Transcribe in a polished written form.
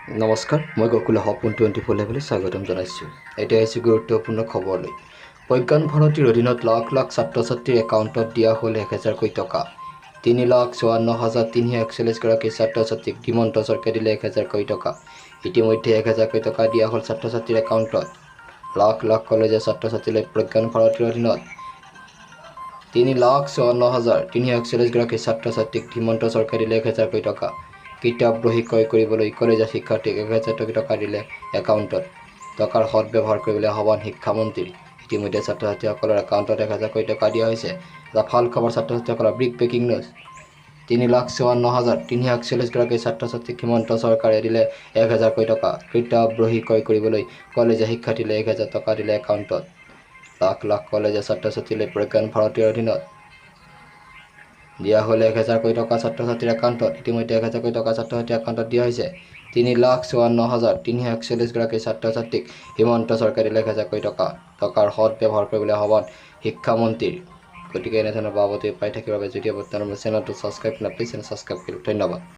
নমস্কাৰ মই গকুল সপোন 24 লেভেলে স্বাগতম জনাইছোঁ। এতিয়া হৈছে গুৰুত্বপূৰ্ণ খবৰলৈ। প্ৰজ্ঞান ভাৰতীৰ অধীনত লাখ লাখ ছাত্ৰ ছাত্ৰীৰ একাউণ্টত দিয়া হ'ল 1000 কোটি টকা। 3,54,341 গৰাকী ছাত্ৰ ছাত্ৰীক হিমন্ত চৰকাৰে দিলে 1000 কোটি টকা। ইতিমধ্যে 1000 কোটি টকা দিয়া হ'ল ছাত্ৰ ছাত্ৰীৰ একাউণ্টত। লাখ লাখ কলেজীয়া ছাত্ৰ ছাত্ৰীলৈ প্ৰজ্ঞান ভাৰতীৰ অধীনত 3,54,341 গৰাকী ছাত্ৰ ছাত্ৰীক হিমন্ত চৰকাৰে দিলে 1000 কোটি টকা। কিতাপ বহি ক্ৰয় কৰিবলৈ কলেজীয়া শিক্ষাৰ্থীক 1000 কোটি টকা দিলে একাউণ্টত। টকাৰ সৎব্যৱহাৰ কৰিবলৈ আহ্বান শিক্ষামন্ত্ৰীৰ। ইতিমধ্যে ছাত্ৰ ছাত্ৰীসকলৰ একাউণ্টত 1000 কোটি টকা দিয়া হৈছে। এটা ভাল খবৰ ছাত্ৰ ছাত্ৰীসকলৰ বিগ ব্ৰেকিং নিউজ। 3,54,341 গৰাকী ছাত্ৰ ছাত্ৰীক হিমন্ত চৰকাৰে দিলে 1000 কোটি টকা। কিতাপ বহি ক্ৰয় কৰিবলৈ কলেজীয়া শিক্ষাৰ্থীলৈ 1000 টকা দিলে একাউণ্টত। লাখ লাখ কলেজীয়া ছাত্ৰ ছাত্ৰীলৈ প্ৰজ্ঞান ভাৰতীৰ অধীনত দিয়া হ'ল 1000 কোটি টকা ছাত্ৰ ছাত্ৰীৰ একাউণ্টত। ইতিমধ্যে 1000 কোটি টকা ছাত্ৰ ছাত্ৰীৰ একাউণ্টত দিয়া হৈছে। 3,54,341 গৰাকী ছাত্ৰ ছাত্ৰীক হিমন্ত চৰকাৰে দিলে 1000 কোটি টকা। টকাৰ সৎব্যৱহাৰ কৰিবলৈ আহ্বান শিক্ষামন্ত্ৰীৰ। গতিকে এনেধৰণৰ বাবদ পাই থাকিবৰ বাবে যদি আপোনাৰ চেনেলটো ছাবস্ক্ৰাইব নকৰে প্লিজ ছাবস্ক্ৰাইব কৰক। ধন্যবাদ।